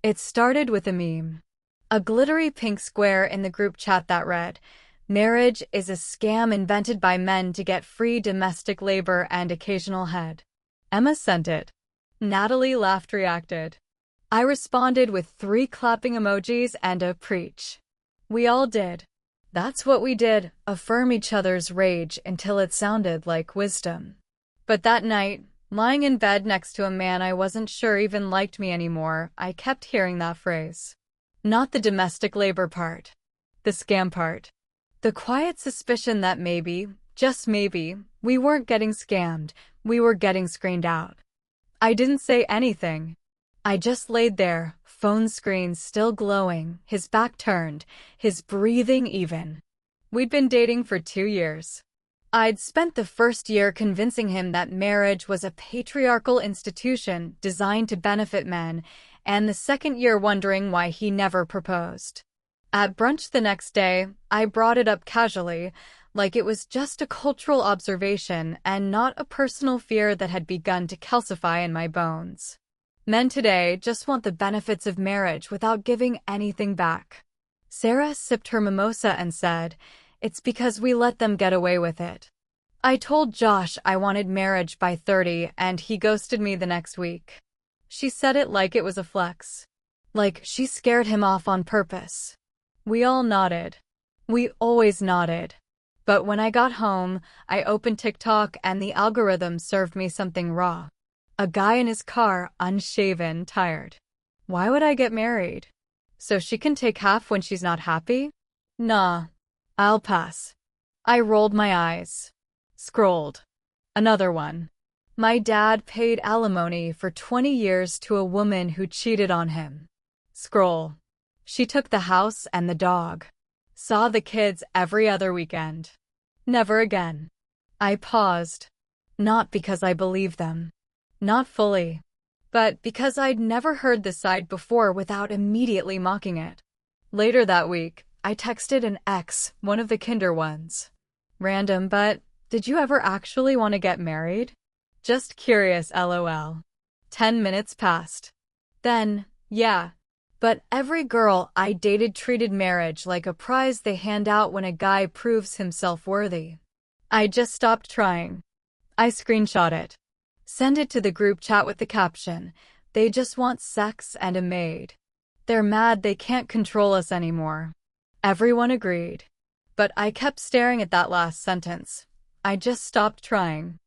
It started with a meme. A glittery pink square in the group chat that read, "Marriage is a scam invented by men to get free domestic labor and occasional head." Emma sent it. Natalie laughed reacted. I responded with 3 clapping emojis and a preach. We all did. That's what we did, affirm each other's rage until it sounded like wisdom. But that night, lying in bed next to a man I wasn't sure even liked me anymore, I kept hearing that phrase. Not the domestic labor part. The scam part. The quiet suspicion that maybe, just maybe, we weren't getting scammed, we were getting screened out. I didn't say anything. I just laid there, phone screen still glowing, his back turned, his breathing even. We'd been dating for 2 years. I'd spent the first year convincing him that marriage was a patriarchal institution designed to benefit men, and the second year wondering why he never proposed. At brunch the next day, I brought it up casually, like it was just a cultural observation and not a personal fear that had begun to calcify in my bones. Men today just want the benefits of marriage without giving anything back. Sarah sipped her mimosa and said, "It's because we let them get away with it." I told Josh I wanted marriage by 30 and he ghosted me the next week. She said it like it was a flex. Like she scared him off on purpose. We all nodded. We always nodded. But when I got home, I opened TikTok and the algorithm served me something raw. A guy in his car, unshaven, tired. Why would I get married? So she can take half when she's not happy? Nah. I'll pass. I rolled my eyes. Scrolled. Another one. My dad paid alimony for 20 years to a woman who cheated on him. Scroll. She took the house and the dog. Saw the kids every other weekend. Never again. I paused. Not because I believed them. Not fully. But because I'd never heard this side before without immediately mocking it. Later that week, I texted an ex, one of the kinder ones. Random, but did you ever actually want to get married? Just curious, lol. 10 minutes passed. Then, yeah. But every girl I dated treated marriage like a prize they hand out when a guy proves himself worthy. I just stopped trying. I screenshot it. Send it to the group chat with the caption, "They just want sex and a maid. They're mad they can't control us anymore." Everyone agreed. But I kept staring at that last sentence. I just stopped trying.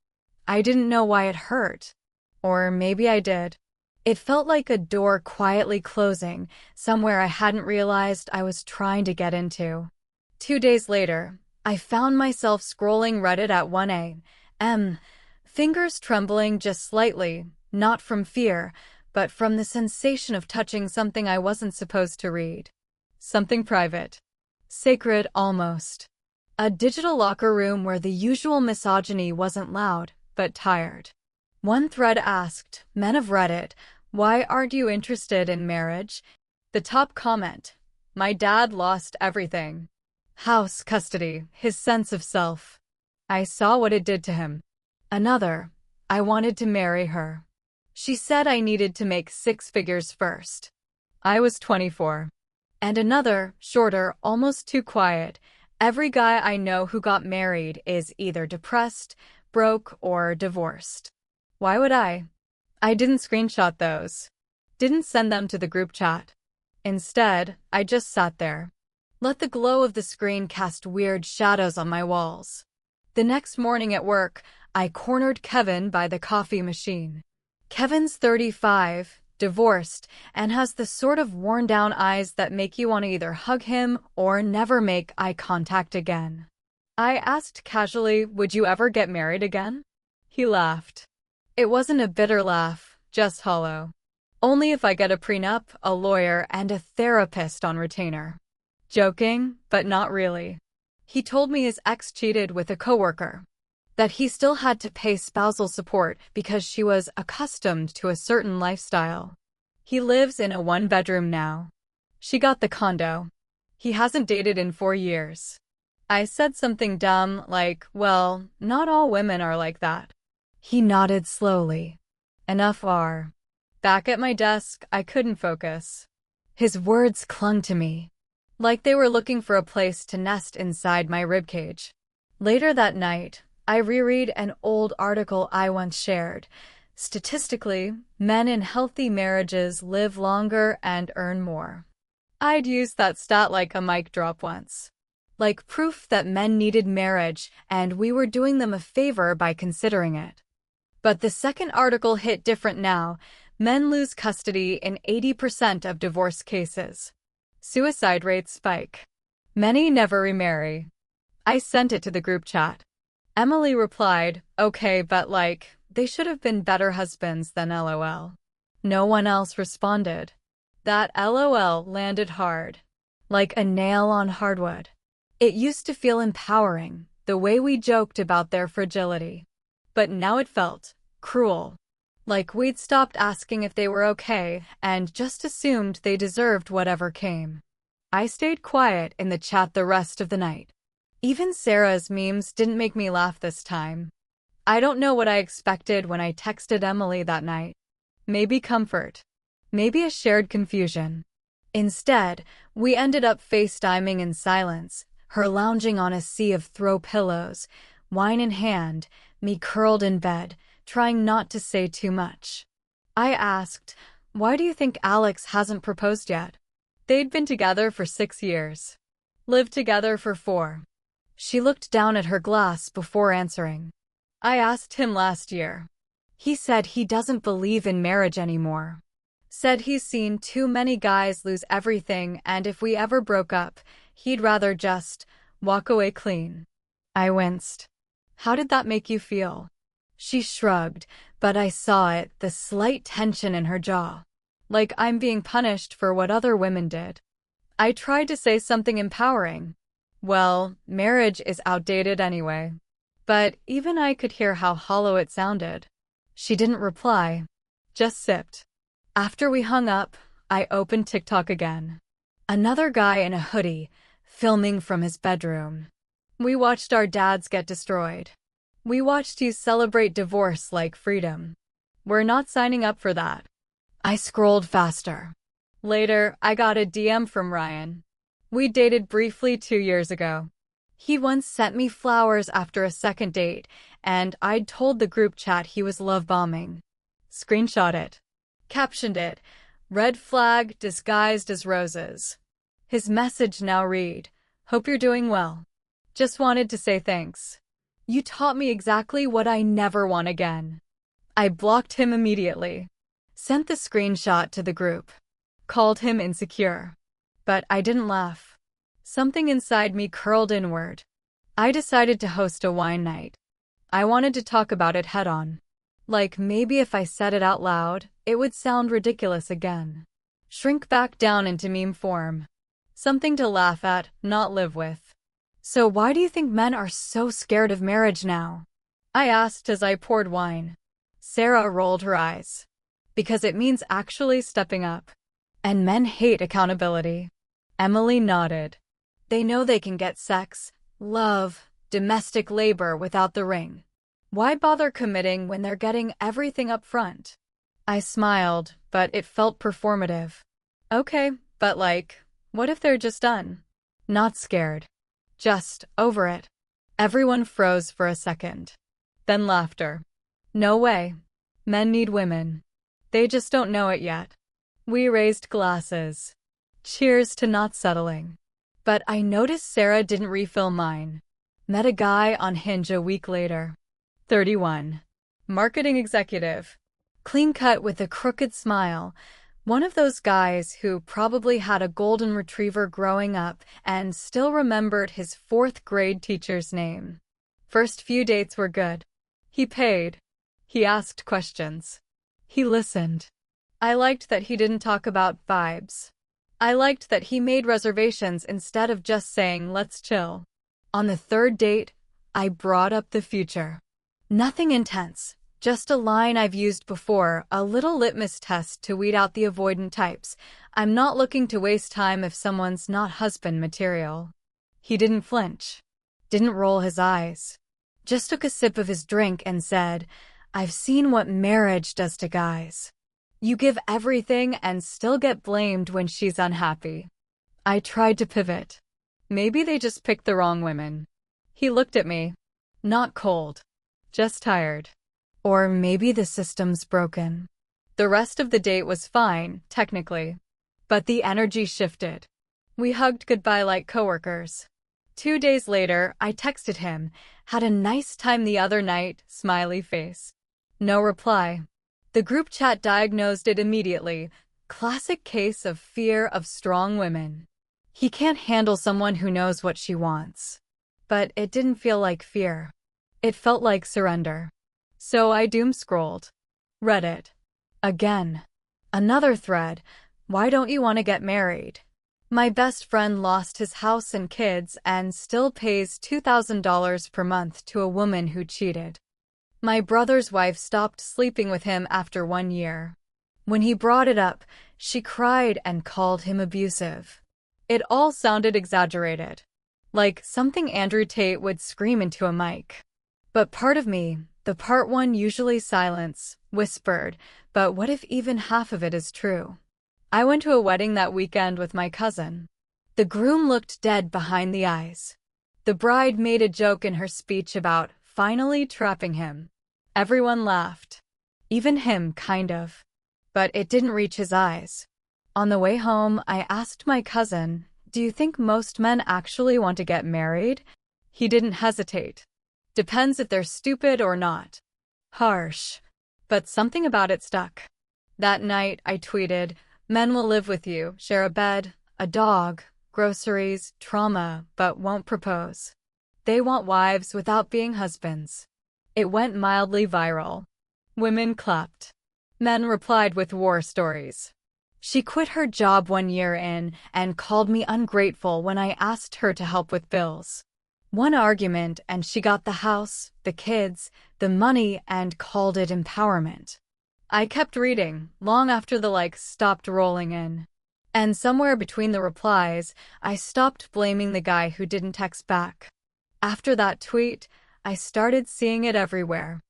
I didn't know why it hurt. Or maybe I did. It felt like a door quietly closing, somewhere I hadn't realized I was trying to get into. 2 days later, I found myself scrolling Reddit at 1 a.m., fingers trembling just slightly, not from fear, but from the sensation of touching something I wasn't supposed to read. Something private. Sacred, almost. A digital locker room where the usual misogyny wasn't loud, but tired. One thread asked, "Men of Reddit, why aren't you interested in marriage?" The top comment, "My dad lost everything. House, custody, his sense of self. I saw what it did to him." Another, "I wanted to marry her. She said I needed to make 6 figures first. I was 24. And another, shorter, almost too quiet, "Every guy I know who got married is either depressed, broke, or divorced." Why would I? I didn't screenshot those. Didn't send them to the group chat. Instead, I just sat there. Let the glow of the screen cast weird shadows on my walls. The next morning at work, I cornered Kevin by the coffee machine. Kevin's 35, divorced, and has the sort of worn-down eyes that make you want to either hug him or never make eye contact again. I asked casually, "Would you ever get married again?" He laughed. It wasn't a bitter laugh, just hollow. "Only if I get a prenup, a lawyer, and a therapist on retainer." Joking, but not really. He told me his ex cheated with a coworker. That he still had to pay spousal support because she was accustomed to a certain lifestyle. He lives in a 1-bedroom now. She got the condo. He hasn't dated in 4 years. I said something dumb like, "Well, not all women are like that." He nodded slowly. "Enough are." Back at my desk, I couldn't focus. His words clung to me, like they were looking for a place to nest inside my ribcage. Later that night, I reread an old article I once shared. Statistically, men in healthy marriages live longer and earn more. I'd used that stat like a mic drop once. Like proof that men needed marriage and we were doing them a favor by considering it. But the second article hit different now. Men lose custody in 80% of divorce cases. Suicide rates spike. Many never remarry. I sent it to the group chat. Emily replied, okay, but they should have been better husbands than LOL. No one else responded. That LOL landed hard, like a nail on hardwood. It used to feel empowering, the way we joked about their fragility. But now it felt cruel. Like we'd stopped asking if they were okay and just assumed they deserved whatever came. I stayed quiet in the chat the rest of the night. Even Sarah's memes didn't make me laugh this time. I don't know what I expected when I texted Emily that night. Maybe comfort. Maybe a shared confusion. Instead, we ended up FaceTiming in silence, her lounging on a sea of throw pillows, wine in hand, me curled in bed, trying not to say too much. I asked, why do you think Alex hasn't proposed yet? They'd been together for 6 years. Lived together for 4. She looked down at her glass before answering. I asked him last year. He said he doesn't believe in marriage anymore. Said he's seen too many guys lose everything and if we ever broke up, he'd rather just walk away clean. I winced. How did that make you feel? She shrugged, but I saw it, the slight tension in her jaw. Like I'm being punished for what other women did. I tried to say something empowering. Well, marriage is outdated anyway. But even I could hear how hollow it sounded. She didn't reply, just sipped. After we hung up, I opened TikTok again. Another guy in a hoodie, filming from his bedroom. We watched our dads get destroyed. We watched you celebrate divorce like freedom. We're not signing up for that. I scrolled faster. Later, I got a DM from Ryan. We dated briefly 2 years ago. He once sent me flowers after a second date, and I'd told the group chat he was love bombing. Screenshot it. Captioned it, red flag disguised as roses. His message now read, hope you're doing well. Just wanted to say thanks. You taught me exactly what I never want again. I blocked him immediately. Sent the screenshot to the group. Called him insecure. But I didn't laugh. Something inside me curled inward. I decided to host a wine night. I wanted to talk about it head on. Like maybe if I said it out loud, it would sound ridiculous again. Shrink back down into meme form. Something to laugh at, not live with. So why do you think men are so scared of marriage now? I asked as I poured wine. Sarah rolled her eyes. Because it means actually stepping up. And men hate accountability. Emily nodded. They know they can get sex, love, domestic labor without the ring. Why bother committing when they're getting everything up front? I smiled, but it felt performative. Okay, but what if they're just done? Not scared. Just over it. Everyone froze for a second. Then laughter. No way. Men need women. They just don't know it yet. We raised glasses. Cheers to not settling. But I noticed Sarah didn't refill mine. Met a guy on Hinge a week later. 31. Marketing executive. Clean cut with a crooked smile. One of those guys who probably had a golden retriever growing up and still remembered his 4th grade teacher's name. First few dates were good. He paid. He asked questions. He listened. I liked that he didn't talk about vibes. I liked that he made reservations instead of just saying, let's chill. On the 3rd date, I brought up the future. Nothing intense. Just a line I've used before, a little litmus test to weed out the avoidant types. I'm not looking to waste time if someone's not husband material. He didn't flinch. Didn't roll his eyes. Just took a sip of his drink and said, I've seen what marriage does to guys. You give everything and still get blamed when she's unhappy. I tried to pivot. Maybe they just picked the wrong women. He looked at me. Not cold. Just tired. Or maybe the system's broken. The rest of the date was fine, technically. But the energy shifted. We hugged goodbye like coworkers. 2 days later, I texted him, "Had a nice time the other night," smiley face. No reply. The group chat diagnosed it immediately. Classic case of fear of strong women. He can't handle someone who knows what she wants. But it didn't feel like fear. It felt like surrender. So I doom-scrolled. Reddit. Again. Another thread. Why don't you want to get married? My best friend lost his house and kids and still pays $2,000 per month to a woman who cheated. My brother's wife stopped sleeping with him after 1 year. When he brought it up, she cried and called him abusive. It all sounded exaggerated. Like something Andrew Tate would scream into a mic. But part of me, the part one usually silence, whispered, but what if even half of it is true? I went to a wedding that weekend with my cousin. The groom looked dead behind the eyes. The bride made a joke in her speech about finally trapping him. Everyone laughed. Even him, kind of. But it didn't reach his eyes. On the way home, I asked my cousin, "Do you think most men actually want to get married?" He didn't hesitate. "Depends if they're stupid or not." Harsh. But something about it stuck. That night, I tweeted, "Men will live with you, share a bed, a dog, groceries, trauma, but won't propose. They want wives without being husbands." It went mildly viral. Women clapped. Men replied with war stories. She quit her job 1 year in and called me ungrateful when I asked her to help with bills. One argument and she got the house, the kids, the money, and called it empowerment. I kept reading, long after the likes stopped rolling in. And somewhere between the replies, I stopped blaming the guy who didn't text back. After that tweet, I started seeing it everywhere.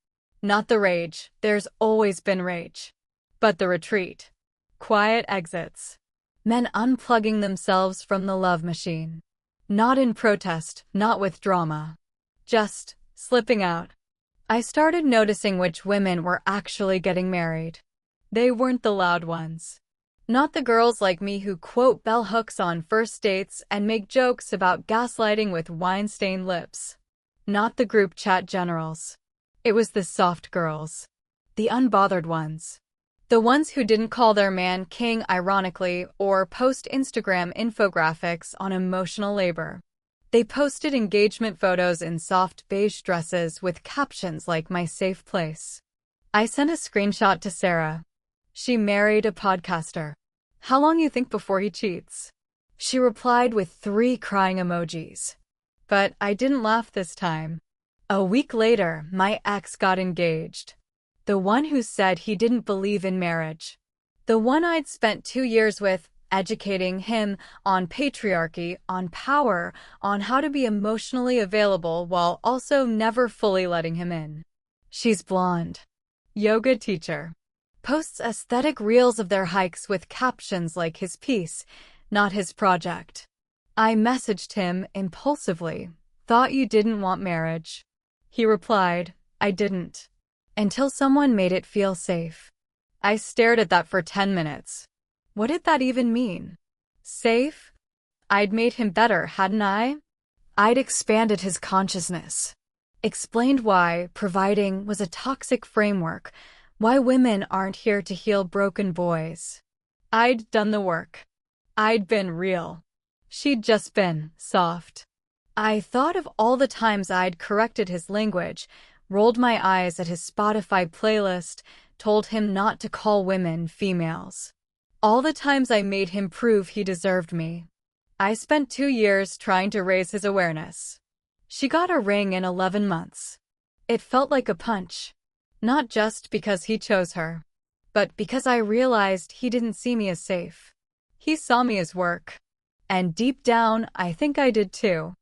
Not the rage, there's always been rage. But the retreat. Quiet exits. Men unplugging themselves from the love machine. Not in protest, not with drama. Just slipping out. I started noticing which women were actually getting married. They weren't the loud ones. Not the girls like me who quote bell hooks on first dates and make jokes about gaslighting with wine-stained lips. Not the group chat generals. It was the soft girls. The unbothered ones. The ones who didn't call their man king ironically or post Instagram infographics on emotional labor. They posted engagement photos in soft beige dresses with captions like "my safe place." I sent a screenshot to Sarah. She married a podcaster. "How long you think before he cheats?" She replied with 3 crying emojis. But I didn't laugh this time. A week later, my ex got engaged. The one who said he didn't believe in marriage. The one I'd spent 2 years with, educating him on patriarchy, on power, on how to be emotionally available while also never fully letting him in. She's blonde. Yoga teacher. Posts aesthetic reels of their hikes with captions like his piece, not his project. I messaged him impulsively. "Thought you didn't want marriage." He replied, "I didn't." Until someone made it feel safe. I stared at that for 10 minutes. What did that even mean? Safe? I'd made him better, hadn't I? I'd expanded his consciousness. Explained why providing was a toxic framework, why women aren't here to heal broken boys. I'd done the work. I'd been real. She'd just been soft. I thought of all the times I'd corrected his language, rolled my eyes at his Spotify playlist, told him not to call women females. All the times I made him prove he deserved me. I spent 2 years trying to raise his awareness. She got a ring in 11 months. It felt like a punch. Not just because he chose her, but because I realized he didn't see me as safe. He saw me as work. And deep down, I think I did too.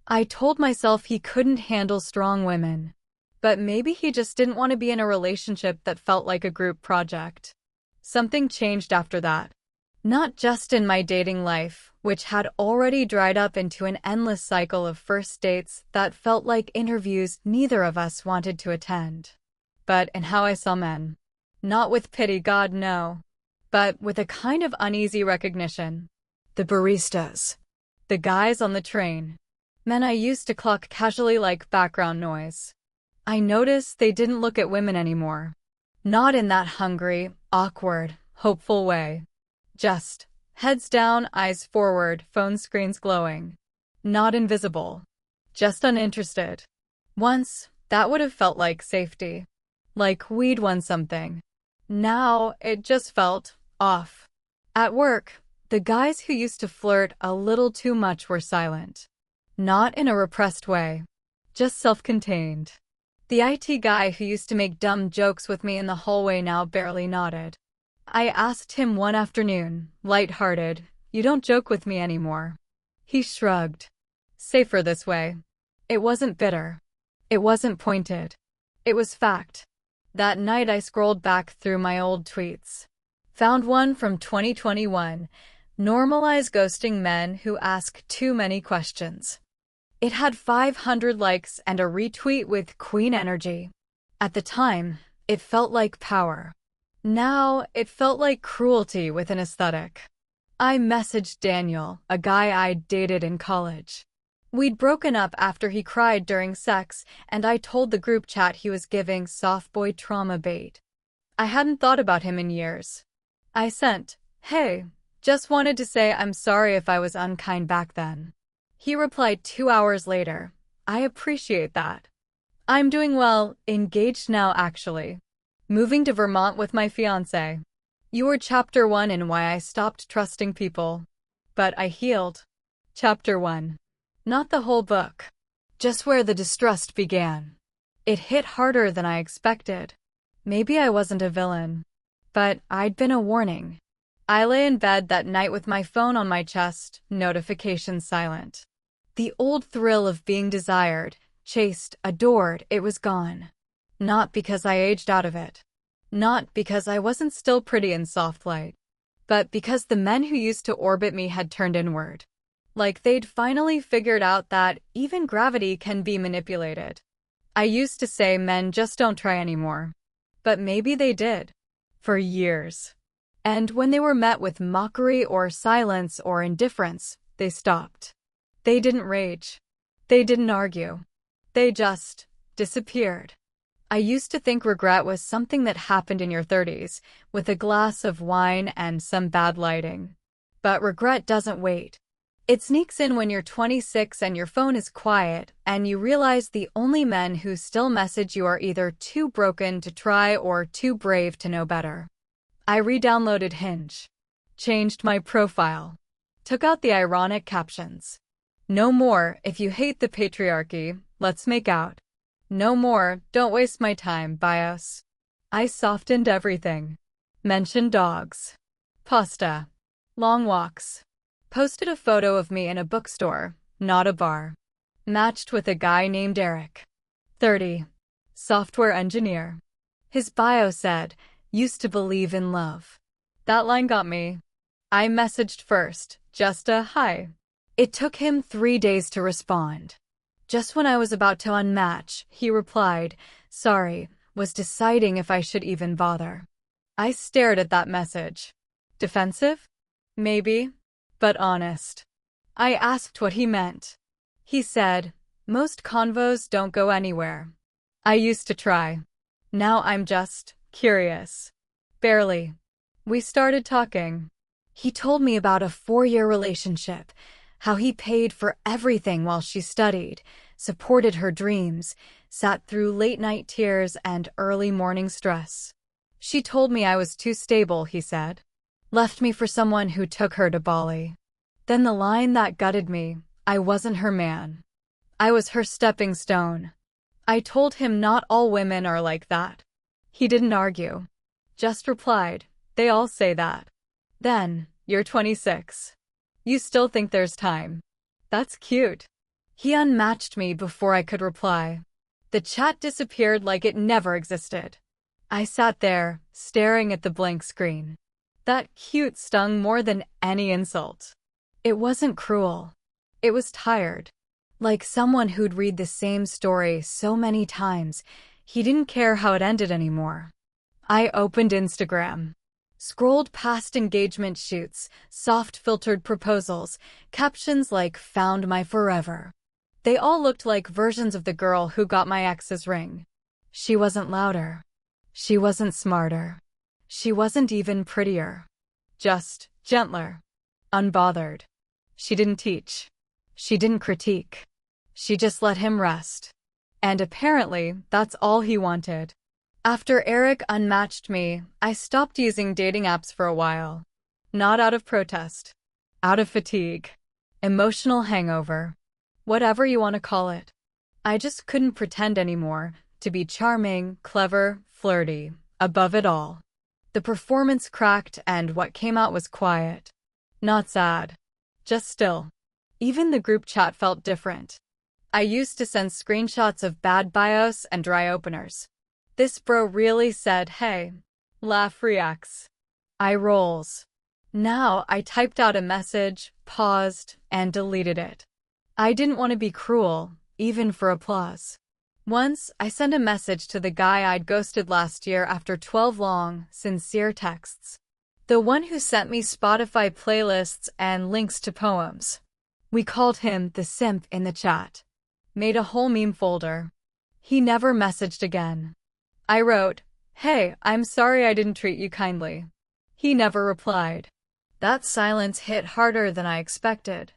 I told myself he couldn't handle strong women. But maybe he just didn't want to be in a relationship that felt like a group project. Something changed after that. Not just in my dating life, which had already dried up into an endless cycle of first dates that felt like interviews neither of us wanted to attend, but in how I saw men. Not with pity, God, no, but with a kind of uneasy recognition. The baristas. The guys on the train. Men I used to clock casually like background noise. I noticed they didn't look at women anymore. Not in that hungry, awkward, hopeful way. Just heads down, eyes forward, phone screens glowing. Not invisible. Just uninterested. Once, that would have felt like safety. Like we'd won something. Now, it just felt off. At work, the guys who used to flirt a little too much were silent. Not in a repressed way. Just self-contained. The IT guy who used to make dumb jokes with me in the hallway now barely nodded. I asked him one afternoon, light-hearted, "You don't joke with me anymore." He shrugged. Safer this way. It wasn't bitter. It wasn't pointed. It was fact. That night I scrolled back through my old tweets. Found one from 2021. Normalize ghosting men who ask too many questions. It had 500 likes and a retweet with Queen energy. At the time, it felt like power. Now, it felt like cruelty with an aesthetic. I messaged Daniel, a guy I'd dated in college. We'd broken up after he cried during sex, and I told the group chat he was giving soft boy trauma bait. I hadn't thought about him in years. I sent, "Hey, just wanted to say I'm sorry if I was unkind back then." He replied 2 hours later, "I appreciate that. I'm doing well, engaged now actually. Moving to Vermont with my fiancé. You were chapter 1 in why I stopped trusting people. But I healed." Chapter 1. Not the whole book. Just where the distrust began. It hit harder than I expected. Maybe I wasn't a villain. But I'd been a warning. I lay in bed that night with my phone on my chest, notifications silent. The old thrill of being desired, chased, adored, it was gone. Not because I aged out of it. Not because I wasn't still pretty in soft light. But because the men who used to orbit me had turned inward. Like they'd finally figured out that even gravity can be manipulated. I used to say men just don't try anymore. But maybe they did. For years. And when they were met with mockery or silence or indifference, they stopped. They didn't rage. They didn't argue. They just disappeared. I used to think regret was something that happened in your 30s, with a glass of wine and some bad lighting. But regret doesn't wait. It sneaks in when you're 26 and your phone is quiet, and you realize the only men who still message you are either too broken to try or too brave to know better. I re-downloaded Hinge. Changed my profile. Took out the ironic captions. No more, "If you hate the patriarchy, let's make out." No more, "Don't waste my time," bios. I softened everything. Mentioned dogs. Pasta. Long walks. Posted a photo of me in a bookstore, not a bar. Matched with a guy named Eric. 30. Software engineer. His bio said, "Used to believe in love." That line got me. I messaged first, just a hi. It took him 3 days to respond. Just when I was about to unmatch, he replied, "Sorry, was deciding if I should even bother." I stared at that message. Defensive? Maybe, but honest. I asked what he meant. He said, "Most convos don't go anywhere." I used to try. Now I'm just curious. Barely. We started talking. He told me about a 4-year relationship, how he paid for everything while she studied, supported her dreams, sat through late-night tears and early morning stress. She told me I was too stable, he said. Left me for someone who took her to Bali. Then the line that gutted me, I wasn't her man. I was her stepping stone. I told him not all women are like that. He didn't argue. Just replied, "They all say that." Then, "You're 26. You still think there's time. That's cute." He unmatched me before I could reply. The chat disappeared like it never existed. I sat there, staring at the blank screen. That cute stung more than any insult. It wasn't cruel. It was tired. Like someone who'd read the same story so many times, he didn't care how it ended anymore. I opened Instagram. Scrolled past engagement shoots, soft-filtered proposals, captions like "Found my forever." They all looked like versions of the girl who got my ex's ring. She wasn't louder. She wasn't smarter. She wasn't even prettier. Just gentler. Unbothered. She didn't teach. She didn't critique. She just let him rest. And apparently, that's all he wanted. After Eric unmatched me, I stopped using dating apps for a while. Not out of protest. Out of fatigue. Emotional hangover. Whatever you want to call it. I just couldn't pretend anymore to be charming, clever, flirty, above it all. The performance cracked and what came out was quiet. Not sad. Just still. Even the group chat felt different. I used to send screenshots of bad bios and dry openers. This bro really said, hey. Laugh reacts. Eye rolls. Now I typed out a message, paused, and deleted it. I didn't want to be cruel, even for applause. Once, I sent a message to the guy I'd ghosted last year after 12 long, sincere texts. The one who sent me Spotify playlists and links to poems. We called him the simp in the chat. Made a whole meme folder. He never messaged again. I wrote, hey, I'm sorry I didn't treat you kindly. He never replied. That silence hit harder than I expected.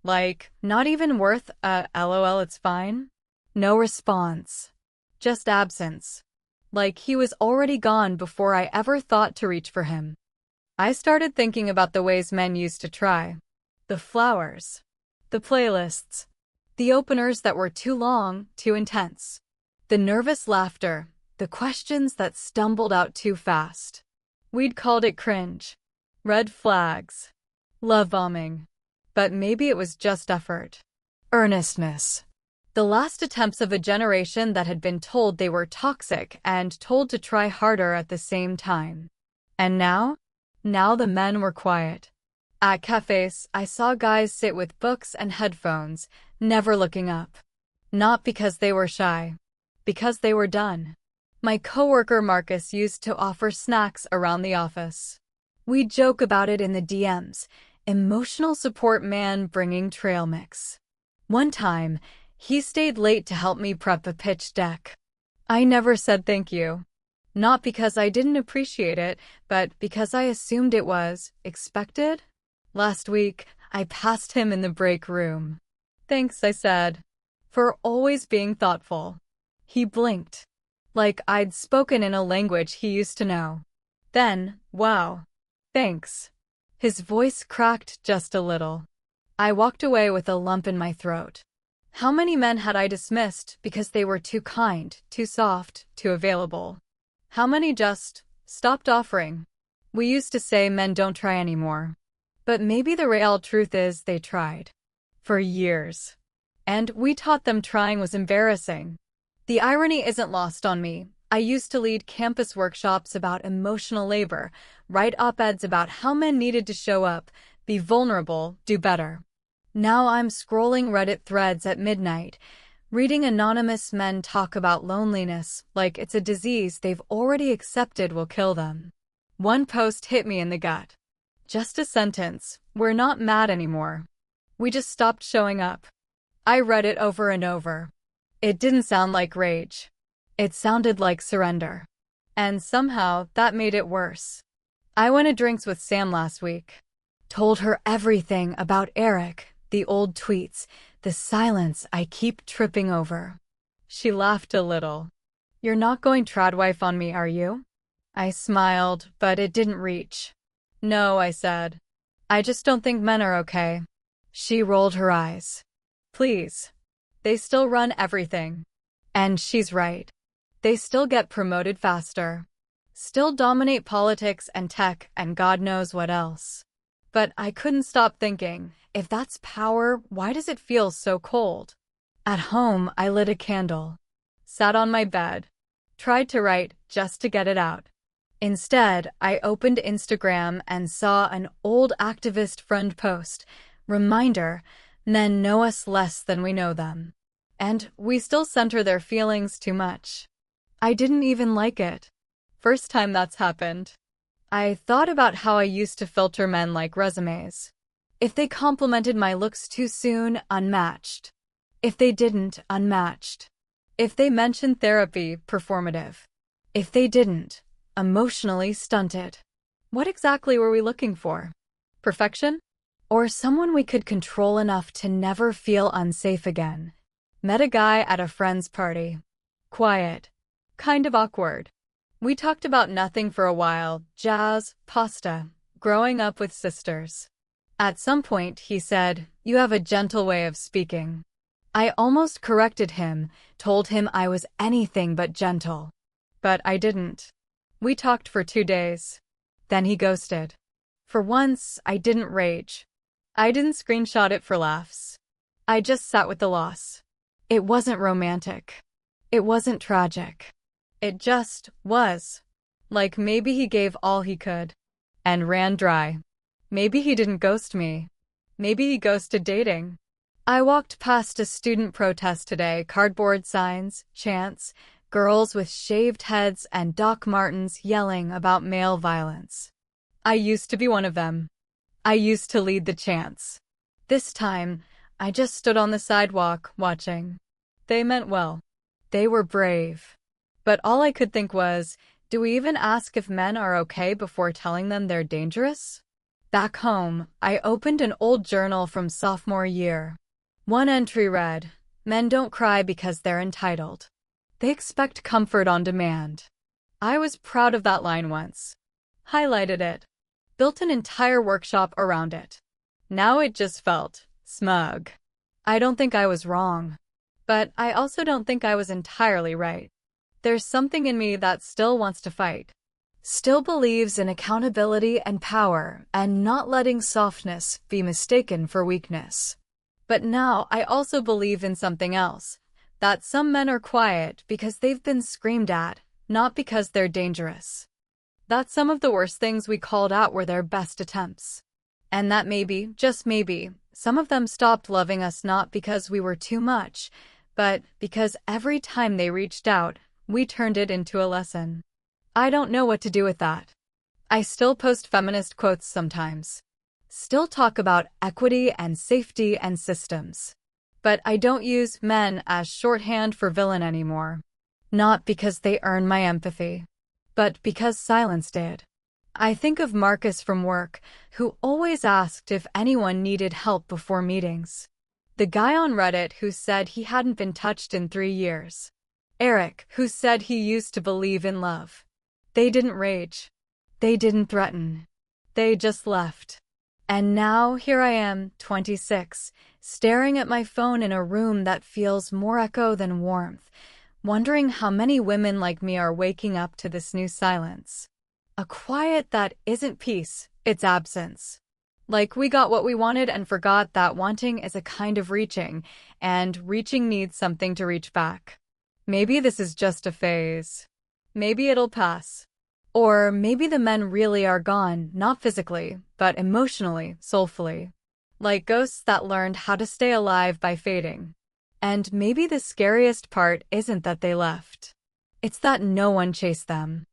Like, not even worth a LOL it's fine? No response. Just absence. Like he was already gone before I ever thought to reach for him. I started thinking about the ways men used to try. The flowers. The playlists. The openers that were too long, too intense. The nervous laughter. The questions that stumbled out too fast. We'd called it cringe. Red flags. Love bombing. But maybe it was just effort. Earnestness. The last attempts of a generation that had been told they were toxic and told to try harder at the same time. And now? Now the men were quiet. At cafes, I saw guys sit with books and headphones, never looking up. Not because they were shy. Because they were done. My coworker Marcus used to offer snacks around the office. We'd joke about it in the DMs. Emotional support man bringing trail mix. One time, he stayed late to help me prep a pitch deck. I never said thank you. Not because I didn't appreciate it, but because I assumed it was expected. Last week, I passed him in the break room. Thanks, I said, for always being thoughtful. He blinked. Like I'd spoken in a language he used to know. Then, wow. Thanks. His voice cracked just a little. I walked away with a lump in my throat. How many men had I dismissed because they were too kind, too soft, too available? How many just stopped offering? We used to say men don't try anymore. But maybe the real truth is they tried. For years. And we taught them trying was embarrassing. The irony isn't lost on me. I used to lead campus workshops about emotional labor, write op-eds about how men needed to show up, be vulnerable, do better. Now I'm scrolling Reddit threads at midnight, reading anonymous men talk about loneliness like it's a disease they've already accepted will kill them. One post hit me in the gut. Just a sentence, we're not mad anymore. We just stopped showing up. I read it over and over. It didn't sound like rage. It sounded like surrender. And somehow, that made it worse. I went to drinks with Sam last week. Told her everything about Eric, the old tweets, the silence I keep tripping over. She laughed a little. You're not going tradwife on me, are you? I smiled, but it didn't reach. No, I said. I just don't think men are okay. She rolled her eyes. Please. They still run everything. And she's right. They still get promoted faster. Still dominate politics and tech and God knows what else. But I couldn't stop thinking, if that's power, why does it feel so cold? At home, I lit a candle. Sat on my bed. Tried to write just to get it out. Instead, I opened Instagram and saw an old activist friend post. Reminder, men know us less than we know them. And we still center their feelings too much. I didn't even like it. First time that's happened. I thought about how I used to filter men like resumes. If they complimented my looks too soon, unmatched. If they didn't, unmatched. If they mentioned therapy, performative. If they didn't, emotionally stunted. What exactly were we looking for? Perfection? Or someone we could control enough to never feel unsafe again? Met a guy at a friend's party. Quiet. Kind of awkward. We talked about nothing for a while, jazz, pasta, growing up with sisters. At some point, he said, "You have a gentle way of speaking." I almost corrected him, told him I was anything but gentle. But I didn't. We talked for 2 days. Then he ghosted. For once, I didn't rage. I didn't screenshot it for laughs. I just sat with the loss. It wasn't romantic. It wasn't tragic. It just was. Like maybe he gave all he could and ran dry. Maybe he didn't ghost me. Maybe he ghosted dating. I walked past a student protest today, cardboard signs, chants, girls with shaved heads and Doc Martens yelling about male violence. I used to be one of them. I used to lead the chants. This time, I just stood on the sidewalk, watching. They meant well. They were brave. But all I could think was, do we even ask if men are okay before telling them they're dangerous? Back home, I opened an old journal from sophomore year. One entry read, "Men don't cry because they're entitled. They expect comfort on demand." I was proud of that line once. Highlighted it. Built an entire workshop around it. Now it just felt smug. I don't think I was wrong. But I also don't think I was entirely right. There's something in me that still wants to fight. Still believes in accountability and power and not letting softness be mistaken for weakness. But now I also believe in something else. That some men are quiet because they've been screamed at, not because they're dangerous. That some of the worst things we called out were their best attempts. And that maybe, just maybe, some of them stopped loving us not because we were too much, but because every time they reached out, we turned it into a lesson. I don't know what to do with that. I still post feminist quotes sometimes. Still talk about equity and safety and systems. But I don't use men as shorthand for villain anymore. Not because they earn my empathy, but because silence did. I think of Marcus from work, who always asked if anyone needed help before meetings. The guy on Reddit who said he hadn't been touched in 3 years. Eric, who said he used to believe in love. They didn't rage. They didn't threaten. They just left. And now here I am, 26, staring at my phone in a room that feels more echo than warmth, wondering how many women like me are waking up to this new silence. A quiet that isn't peace, it's absence. Like we got what we wanted and forgot that wanting is a kind of reaching, and reaching needs something to reach back. Maybe this is just a phase. Maybe it'll pass. Or maybe the men really are gone, not physically, but emotionally, soulfully. Like ghosts that learned how to stay alive by fading. And maybe the scariest part isn't that they left. It's that no one chased them.